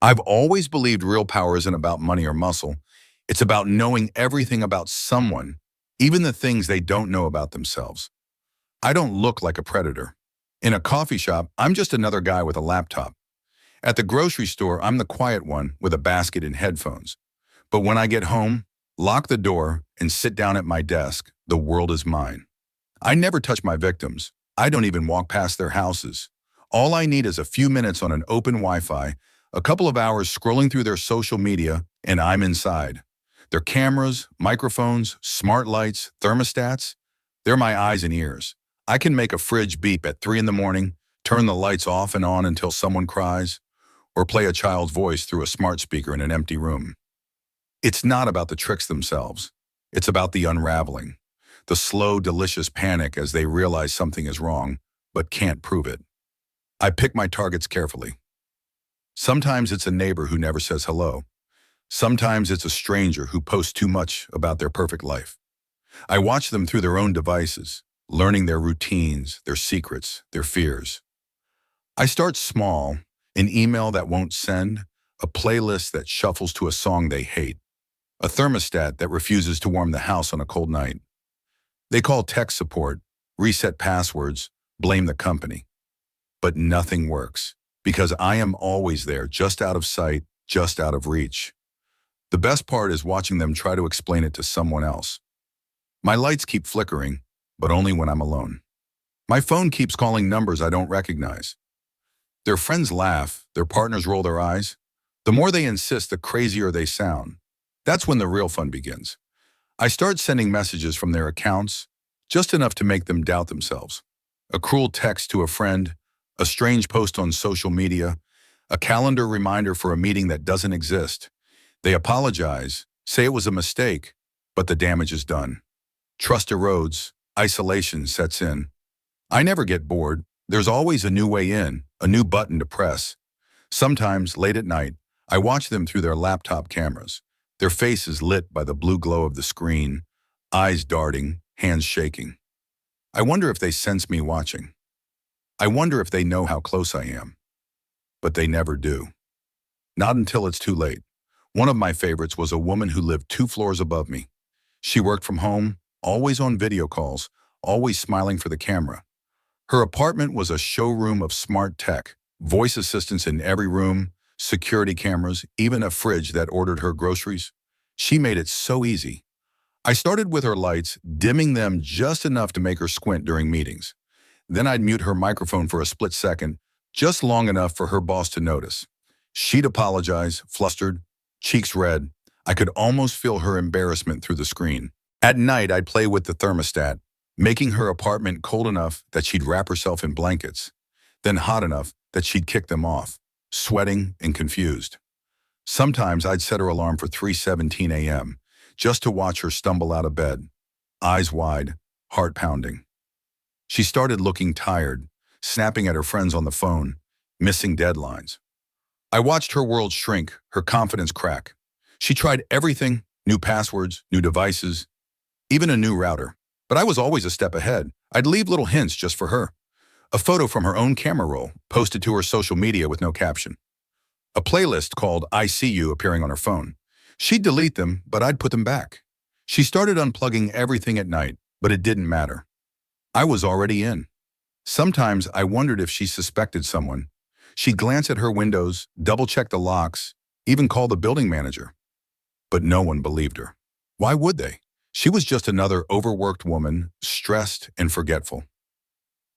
I've always believed real power isn't about money or muscle. It's about knowing everything about someone, even the things they don't know about themselves. I don't look like a predator. In a coffee shop, I'm just another guy with a laptop. At the grocery store, I'm the quiet one with a basket and headphones. But when I get home, lock the door, and sit down at my desk, the world is mine. I never touch my victims. I don't even walk past their houses. All I need is a few minutes on an open Wi-Fi, a couple of hours scrolling through their social media, and I'm inside. Their cameras, microphones, smart lights, thermostats, they're my eyes and ears. I can make a fridge beep at 3 in the morning, turn the lights off and on until someone cries, or play a child's voice through a smart speaker in an empty room. It's not about the tricks themselves. It's about the unraveling, the slow, delicious panic as they realize something is wrong, but can't prove it. I pick my targets carefully. Sometimes it's a neighbor who never says hello. Sometimes it's a stranger who posts too much about their perfect life. I watch them through their own devices, learning their routines, their secrets, their fears. I start small, an email that won't send, a playlist that shuffles to a song they hate, a thermostat that refuses to warm the house on a cold night. They call tech support, reset passwords, blame the company. But nothing works, because I am always there, just out of sight, just out of reach. The best part is watching them try to explain it to someone else. My lights keep flickering, but only when I'm alone. My phone keeps calling numbers I don't recognize. Their friends laugh, their partners roll their eyes. The more they insist, the crazier they sound. That's when the real fun begins. I start sending messages from their accounts, just enough to make them doubt themselves. A cruel text to a friend, a strange post on social media, a calendar reminder for a meeting that doesn't exist. They apologize, say it was a mistake, but the damage is done. Trust erodes, isolation sets in. I never get bored. There's always a new way in, a new button to press. Sometimes, late at night, I watch them through their laptop cameras, their faces lit by the blue glow of the screen, eyes darting, hands shaking. I wonder if they sense me watching. I wonder if they know how close I am. But they never do. Not until it's too late. One of my favorites was a woman who lived 2 floors above me. She worked from home, always on video calls, always smiling for the camera. Her apartment was a showroom of smart tech, voice assistants in every room, security cameras, even a fridge that ordered her groceries. She made it so easy. I started with her lights, dimming them just enough to make her squint during meetings. Then I'd mute her microphone for a split second, just long enough for her boss to notice. She'd apologize, flustered, cheeks red. I could almost feel her embarrassment through the screen. At night, I'd play with the thermostat, making her apartment cold enough that she'd wrap herself in blankets, then hot enough that she'd kick them off, sweating and confused. Sometimes I'd set her alarm for 3:17 a.m., just to watch her stumble out of bed, eyes wide, heart pounding. She started looking tired, snapping at her friends on the phone, missing deadlines. I watched her world shrink, her confidence crack. She tried everything, new passwords, new devices, even a new router. But I was always a step ahead. I'd leave little hints just for her. A photo from her own camera roll, posted to her social media with no caption. A playlist called I See You appearing on her phone. She'd delete them, but I'd put them back. She started unplugging everything at night, but it didn't matter. I was already in. Sometimes I wondered if she suspected someone. She'd glance at her windows, double-check the locks, even call the building manager. But no one believed her. Why would they? She was just another overworked woman, stressed and forgetful.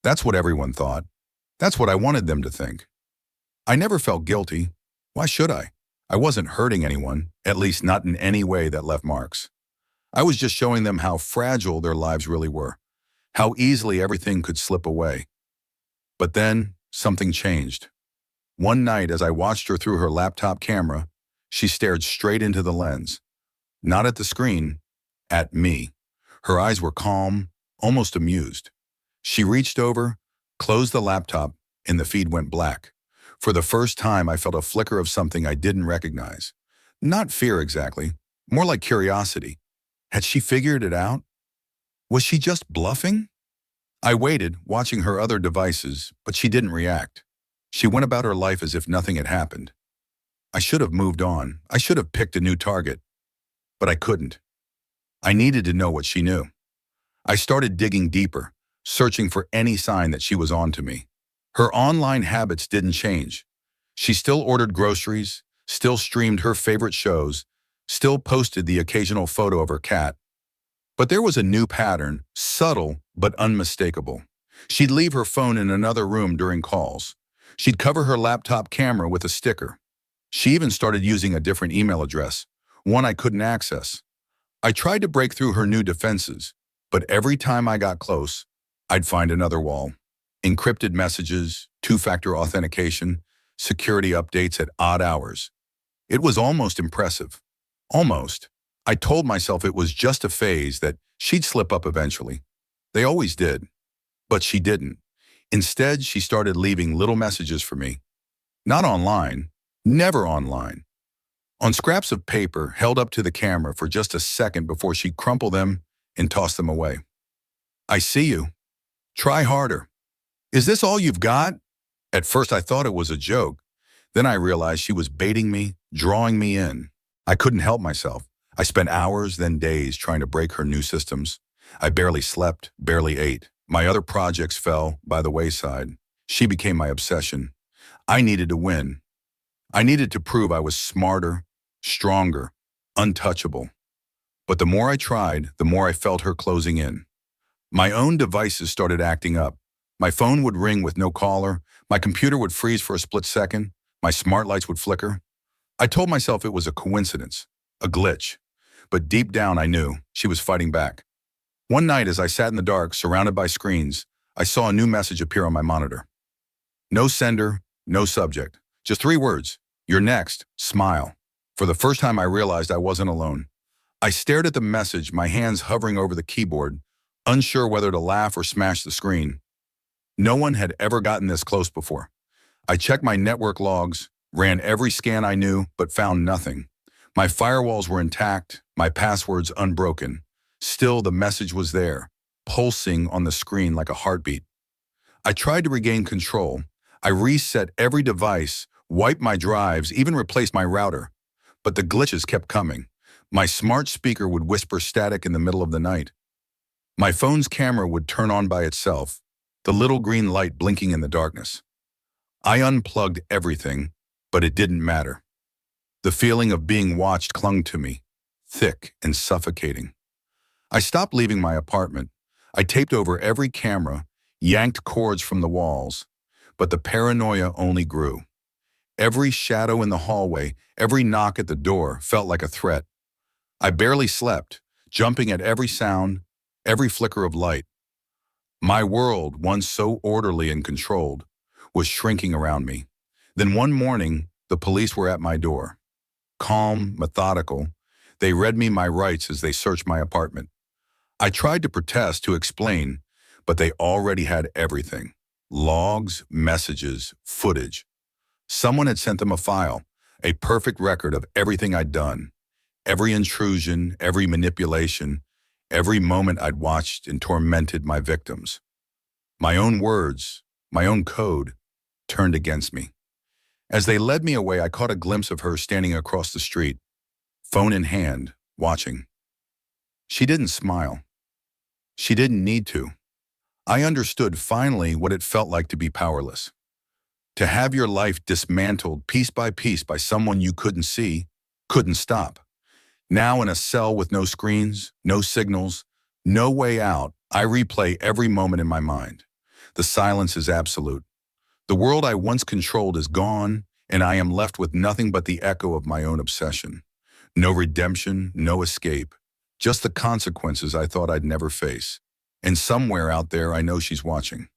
That's what everyone thought. That's what I wanted them to think. I never felt guilty. Why should I? I wasn't hurting anyone, at least not in any way that left marks. I was just showing them how fragile their lives really were, how easily everything could slip away. But then, something changed. One night, as I watched her through her laptop camera, she stared straight into the lens. Not at the screen, at me. Her eyes were calm, almost amused. She reached over, closed the laptop, and the feed went black. For the first time, I felt a flicker of something I didn't recognize. Not fear exactly, more like curiosity. Had she figured it out? Was she just bluffing? I waited, watching her other devices, but she didn't react. She went about her life as if nothing had happened. I should have moved on. I should have picked a new target, but I couldn't. I needed to know what she knew. I started digging deeper, searching for any sign that she was on to me. Her online habits didn't change. She still ordered groceries, still streamed her favorite shows, still posted the occasional photo of her cat. But there was a new pattern, subtle but unmistakable. She'd leave her phone in another room during calls. She'd cover her laptop camera with a sticker. She even started using a different email address, one I couldn't access. I tried to break through her new defenses, but every time I got close, I'd find another wall. Encrypted messages, two-factor authentication, security updates at odd hours. It was almost impressive. Almost. I told myself it was just a phase, that she'd slip up eventually. They always did. But she didn't. Instead, she started leaving little messages for me. Not online. Never online. On scraps of paper held up to the camera for just a second before she'd crumple them and toss them away. I see you. Try harder. Is this all you've got? At first I thought it was a joke. Then I realized she was baiting me, drawing me in. I couldn't help myself. I spent hours, then days trying to break her new systems. I barely slept, barely ate. My other projects fell by the wayside. She became my obsession. I needed to win. I needed to prove I was smarter, stronger, untouchable. But the more I tried, the more I felt her closing in. My own devices started acting up. My phone would ring with no caller. My computer would freeze for a split second. My smart lights would flicker. I told myself it was a coincidence, a glitch. But deep down I knew she was fighting back. One night as I sat in the dark, surrounded by screens, I saw a new message appear on my monitor. No sender, no subject. Just 3 words. You're next. Smile. For the first time I realized I wasn't alone. I stared at the message, my hands hovering over the keyboard, unsure whether to laugh or smash the screen. No one had ever gotten this close before. I checked my network logs, ran every scan I knew, but found nothing. My firewalls were intact, my passwords unbroken. Still, the message was there, pulsing on the screen like a heartbeat. I tried to regain control. I reset every device, wiped my drives, even replaced my router. But the glitches kept coming. My smart speaker would whisper static in the middle of the night. My phone's camera would turn on by itself, the little green light blinking in the darkness. I unplugged everything, but it didn't matter. The feeling of being watched clung to me, thick and suffocating. I stopped leaving my apartment. I taped over every camera, yanked cords from the walls, but the paranoia only grew. Every shadow in the hallway, every knock at the door felt like a threat. I barely slept, jumping at every sound, every flicker of light. My world, once so orderly and controlled, was shrinking around me. Then one morning, the police were at my door. Calm, methodical, they read me my rights as they searched my apartment. I tried to protest, to explain, but they already had everything. Logs, messages, footage. Someone had sent them a file, a perfect record of everything I'd done. Every intrusion, every manipulation, every moment I'd watched and tormented my victims. My own words, my own code, turned against me. As they led me away, I caught a glimpse of her standing across the street, phone in hand, watching. She didn't smile. She didn't need to. I understood finally what it felt like to be powerless. To have your life dismantled piece by piece by someone you couldn't see, couldn't stop. Now in a cell with no screens, no signals, no way out, I replay every moment in my mind. The silence is absolute. The world I once controlled is gone, and I am left with nothing but the echo of my own obsession. No redemption, no escape. Just the consequences I thought I'd never face. And somewhere out there, I know she's watching.